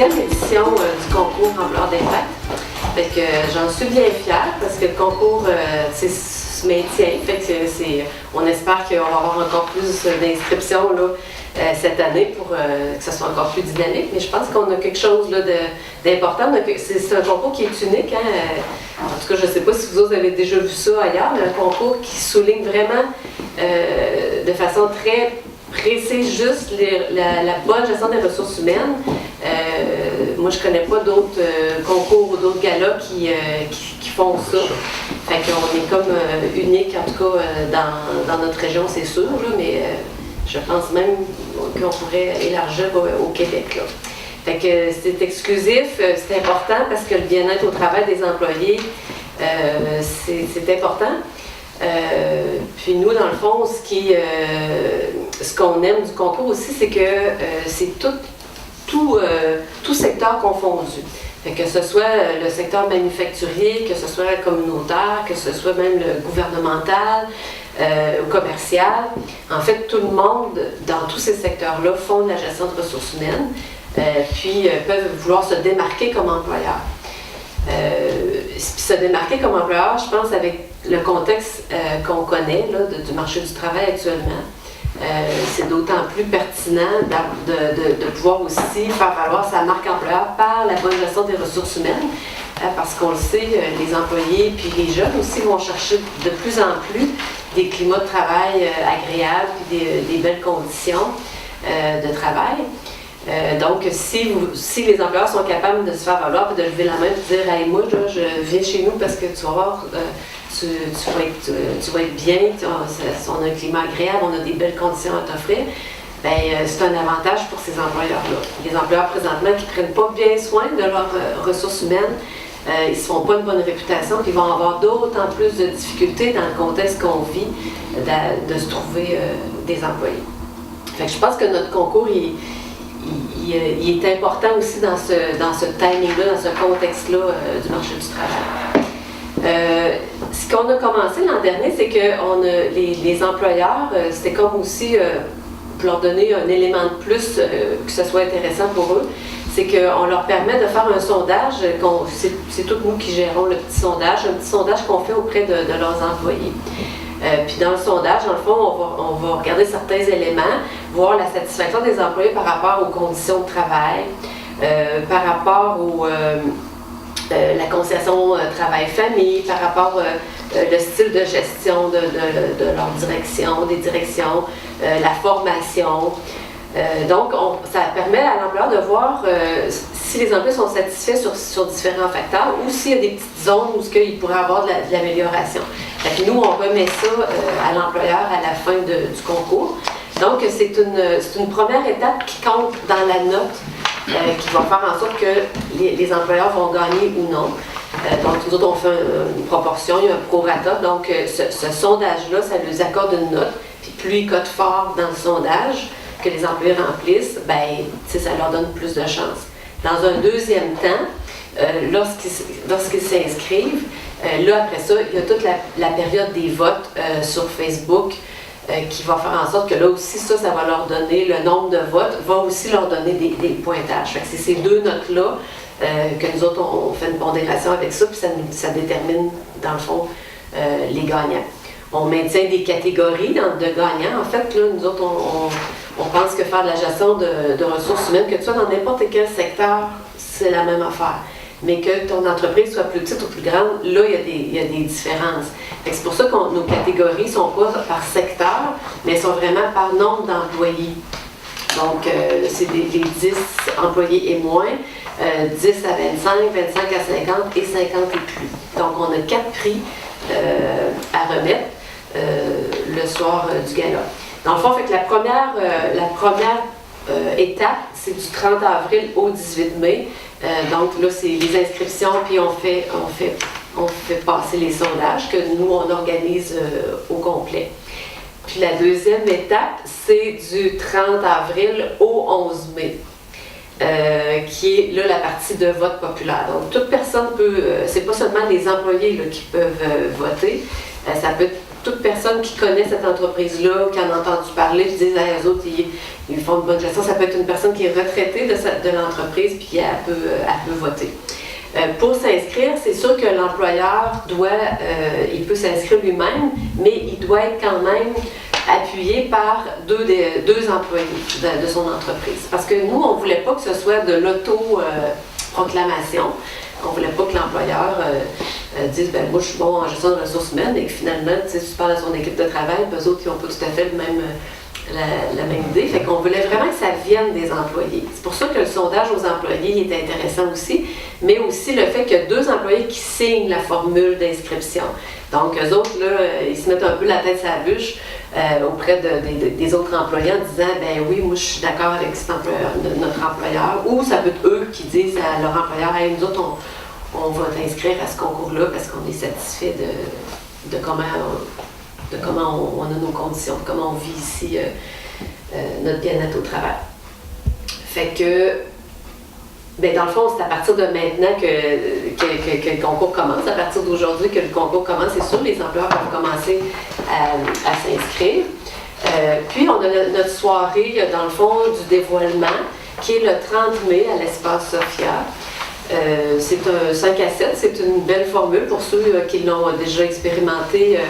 10e édition du concours Employeur d'impact. Fait que j'en suis bien fière parce que le concours se maintient. Fait que on espère qu'on va avoir encore plus d'inscriptions là, cette année pour que ce soit encore plus dynamique. Mais je pense qu'on a quelque chose là, d'important. C'est un concours qui est unique. Hein? En tout cas, je ne sais pas si vous autres avez déjà vu ça ailleurs, mais un concours qui souligne vraiment de façon très précise juste la bonne gestion des ressources humaines. Moi, je ne connais pas d'autres concours ou d'autres galas qui font ça. Fait qu'on est comme unique, en tout cas, dans notre région, c'est sûr, là, mais je pense même qu'on pourrait élargir au Québec. Là. Fait que c'est exclusif, c'est important parce que le bien-être au travail des employés, c'est important. Puis nous, dans le fond, ce qu'on aime du concours aussi, c'est que c'est tout secteur confondu. Fait que ce soit le secteur manufacturier, que ce soit communautaire, que ce soit même le gouvernemental, commercial. En fait, tout le monde, dans tous ces secteurs-là, font de la gestion de ressources humaines, puis peuvent vouloir se démarquer comme employeur. Puis se démarquer comme employeur, je pense, avec le contexte qu'on connaît là, du marché du travail actuellement, c'est d'autant plus pertinent de pouvoir aussi faire valoir sa marque employeur par la bonne gestion des ressources humaines, parce qu'on le sait, les employés puis les jeunes aussi vont chercher de plus en plus des climats de travail agréables puis des belles conditions de travail. Donc, si les employeurs sont capables de se faire valoir et de lever la main et de dire « Hey, moi, là, je viens chez nous parce que tu vas voir, tu vas être bien, on a un climat agréable, on a des belles conditions à t'offrir », bien, c'est un avantage pour ces employeurs-là. Les employeurs présentement qui ne prennent pas bien soin de leurs ressources humaines, ils ne se font pas une bonne réputation, puis ils vont avoir d'autant plus de difficultés dans le contexte qu'on vit de se trouver des employés. Fait que je pense que notre concours, il est important aussi dans ce timing-là, dans ce contexte-là du marché du travail. Ce qu'on a commencé l'an dernier, c'est que les employeurs, c'était comme aussi pour leur donner un élément de plus, que ce soit intéressant pour eux, c'est qu'on leur permet de faire un sondage, c'est tous nous qui gérons un petit sondage qu'on fait auprès de leurs employés. Puis dans le sondage, dans le fond, on va regarder certains éléments, voir la satisfaction des employés par rapport aux conditions de travail, par rapport la conciliation travail-famille, par rapport le style de gestion de leur direction, des directions, la formation. Donc, ça permet à l'employeur de voir si les employés sont satisfaits sur différents facteurs ou s'il y a des petites zones où il pourrait avoir de l'amélioration. Nous, on remet ça à l'employeur à la fin du concours. Donc, c'est une première étape qui compte dans la note qui va faire en sorte que les employeurs vont gagner ou non. Donc, nous autres, on fait une proportion, il y a un prorata. Donc, ce sondage-là, ça lui accorde une note. Puis, plus ils cotent fort dans le sondage que les employés remplissent, bien, ça leur donne plus de chance. Dans un deuxième temps, lorsqu'ils s'inscrivent, là, après ça, il y a toute la période des votes sur Facebook qui va faire en sorte que là aussi, ça va leur donner, le nombre de votes va aussi leur donner des pointages. Fait que c'est ces deux notes-là que nous autres, on fait une pondération avec ça, puis ça détermine, dans le fond, les gagnants. On maintient des catégories de gagnants. En fait, là, nous autres, on pense que faire de la gestion de ressources humaines, que tu sois dans n'importe quel secteur, c'est la même affaire. Mais que ton entreprise soit plus petite ou plus grande, là, il y a des différences. C'est pour ça que nos catégories ne sont pas par secteur, mais elles sont vraiment par nombre d'employés. Donc, c'est les 10 employés et moins, 10 à 25, 25 à 50 et 50 et plus. Donc, on a 4 prix à remettre le soir du gala. Dans le fond, fait que la première étape, c'est du 30 avril au 18 mai. Donc là, c'est les inscriptions, puis on fait passer les sondages que nous, on organise au complet. Puis la deuxième étape, c'est du 30 avril au 11 mai, qui est là la partie de vote populaire. Donc toute personne peut, c'est pas seulement les employés là, qui peuvent voter, ça peut être toute personne qui connaît cette entreprise-là, qui en a entendu parler, qui disent à eux autres, ils font une bonne gestion. Ça peut être une personne qui est retraitée de l'entreprise, puis elle peut voter. Pour s'inscrire, c'est sûr que l'employeur il peut s'inscrire lui-même, mais il doit être quand même appuyé par deux employés de son entreprise. Parce que nous, on ne voulait pas que ce soit de l'auto-proclamation. On ne voulait pas que l'employeur dise « moi, je suis bon en gestion de ressources humaines » et que finalement, tu parles à son équipe de travail, eux autres, ils n'ont pas tout à fait la même idée. Fait qu'on voulait vraiment que ça vienne des employés. C'est pour ça que le sondage aux employés est intéressant aussi, mais aussi le fait qu'il y a 2 employés qui signent la formule d'inscription. Donc, eux autres, là, ils se mettent un peu la tête sur la bûche auprès des autres employés en disant « ben oui, moi je suis d'accord avec notre employeur » ou ça peut être eux qui disent à leur employeur « hey, nous autres, on va t'inscrire à ce concours-là parce qu'on est satisfait de comment on a nos conditions, de comment on vit ici notre bien-être au travail. » Fait que, ben dans le fond, c'est à partir de maintenant que le concours commence, à partir d'aujourd'hui que le concours commence, c'est sûr, les employeurs vont commencer à s'inscrire. Puis on a notre soirée, dans le fond, du dévoilement, qui est le 30 mai à l'Espace Sophia. C'est un 5 à 7, c'est une belle formule pour ceux qui l'ont déjà expérimenté.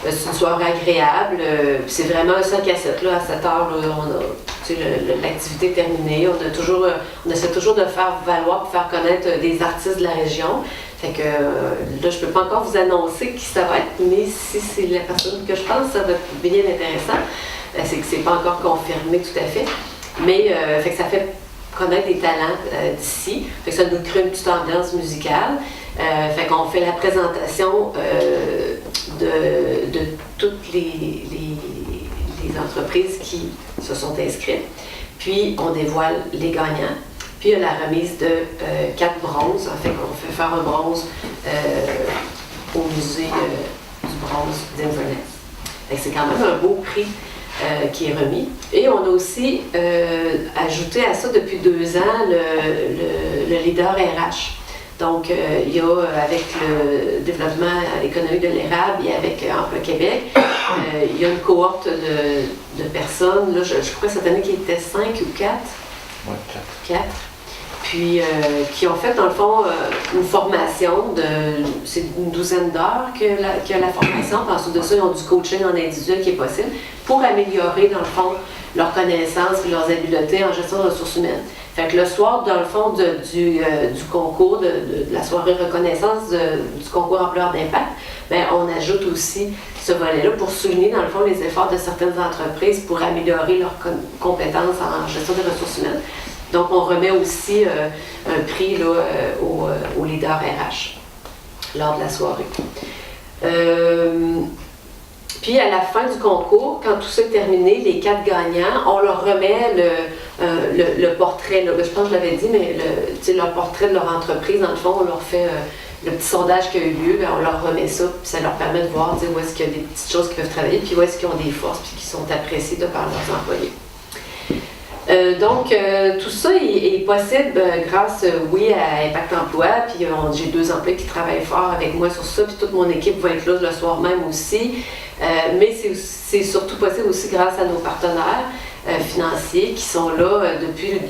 C'est une soirée agréable. C'est vraiment un 5 à 7. Là, à 7 heures, l'activité est terminée. On essaie toujours de faire valoir et faire connaître des artistes de la région. Fait que là, je ne peux pas encore vous annoncer qui ça va être, mais si c'est la personne que je pense, ça va être bien intéressant. C'est que c'est pas encore confirmé tout à fait. Mais fait que ça fait connaître des talents d'ici. Fait que ça nous crée une petite ambiance musicale. Fait qu'on fait la présentation de toutes les entreprises qui se sont inscrites. Puis on dévoile les gagnants. Puis il y a la remise de 4 bronzes. En fait, on fait faire un bronze au musée du bronze d'Inverness. Fait que c'est quand même un beau prix qui est remis. Et on a aussi ajouté à ça depuis 2 ans le leader RH. Donc, il y a avec le développement économique de l'érable et avec Emploi Québec, il y a une cohorte de personnes. Là, je crois cette année qu'il était 5 ou 4. Oui, 4. Puis, qui ont fait, dans le fond, une formation c'est une 12aine d'heures que la formation. Puis ensuite de ça, ils ont du coaching en individuel qui est possible pour améliorer, dans le fond, leurs connaissances et leurs habiletés en gestion de ressources humaines. Fait que le soir, dans le fond, du concours, de la soirée reconnaissance du concours Employeur d'impact, bien, on ajoute aussi ce volet-là pour souligner, dans le fond, les efforts de certaines entreprises pour améliorer leurs compétences en gestion des ressources humaines. Donc, on remet aussi un prix là, au leader RH lors de la soirée. Puis, à la fin du concours, quand tout ça est terminé, les 4 gagnants, on leur remet le portrait. Là. Je pense que je l'avais dit, mais leur portrait de leur entreprise, dans le fond, on leur fait le petit sondage qui a eu lieu, bien, on leur remet ça, puis ça leur permet de voir où est-ce qu'il y a des petites choses qui peuvent travailler, puis où est-ce qu'ils ont des forces, puis qui sont appréciées de par leurs employés. Donc, tout ça est possible grâce, oui, à Impact Emploi, puis j'ai 2 employés qui travaillent fort avec moi sur ça, puis toute mon équipe va être là le soir même aussi. Mais c'est surtout possible aussi grâce à nos partenaires financiers qui sont là depuis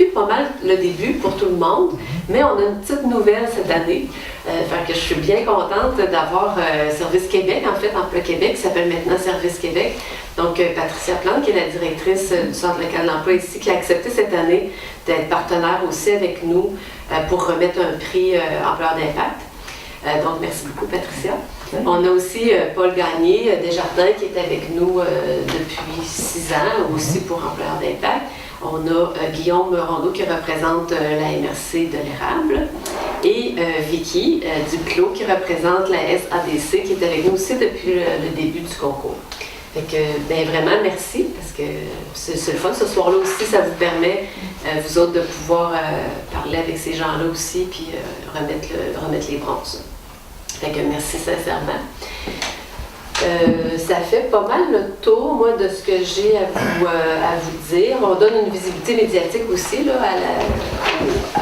pas mal le début pour tout le monde. Mais on a une petite nouvelle cette année. Fait que je suis bien contente d'avoir Service Québec, en fait, Emploi Québec, qui s'appelle maintenant Service Québec. Donc, Patricia Plante, qui est la directrice du Centre local d'emploi ici, qui a accepté cette année d'être partenaire aussi avec nous pour remettre un prix Employeur d'impact. Donc, merci beaucoup, Patricia. On a aussi Paul Gagné, Desjardins, qui est avec nous depuis 6 ans, aussi pour Employeur d'impact. On a Guillaume Rondeau qui représente la MRC de l'érable et Vicky Duclos qui représente la SADC qui est avec nous aussi depuis le début du concours. Fait que, ben vraiment, merci, parce que c'est le fun. Ce soir-là aussi, ça vous permet, vous autres, de pouvoir parler avec ces gens-là aussi, puis remettre les bronzes. Fait que merci sincèrement. Ça fait pas mal le tour, moi, de ce que j'ai à vous dire. On donne une visibilité médiatique aussi là,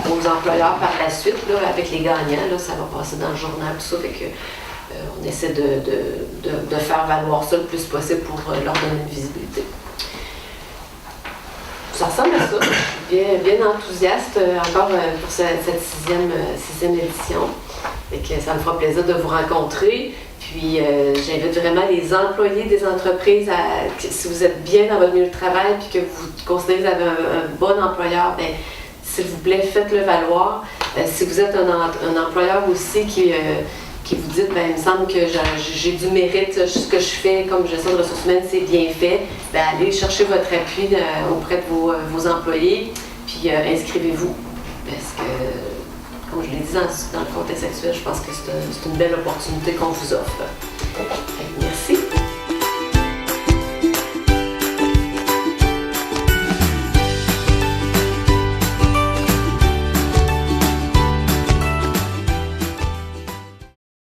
aux employeurs par la suite, là, avec les gagnants. Là, ça va passer dans le journal, tout ça. Fait que, on on essaie de faire valoir ça le plus possible pour leur donner une visibilité. Ça ressemble à ça. Je suis bien enthousiaste encore pour cette sixième édition. Et que ça me fera plaisir de vous rencontrer. Puis j'invite vraiment les employés des entreprises si vous êtes bien dans votre milieu de travail puis que vous considérez que vous avez un bon employeur, bien, s'il vous plaît, faites-le valoir. Si vous êtes un employeur aussi qui vous dit, bien, il me semble que j'ai du mérite, ce que je fais comme gestion de ressources humaines, c'est bien fait, bien, allez chercher votre appui auprès de vos employés, puis inscrivez-vous. Parce que, comme je l'ai dit dans le contexte actuel, je pense que c'est une belle opportunité qu'on vous offre.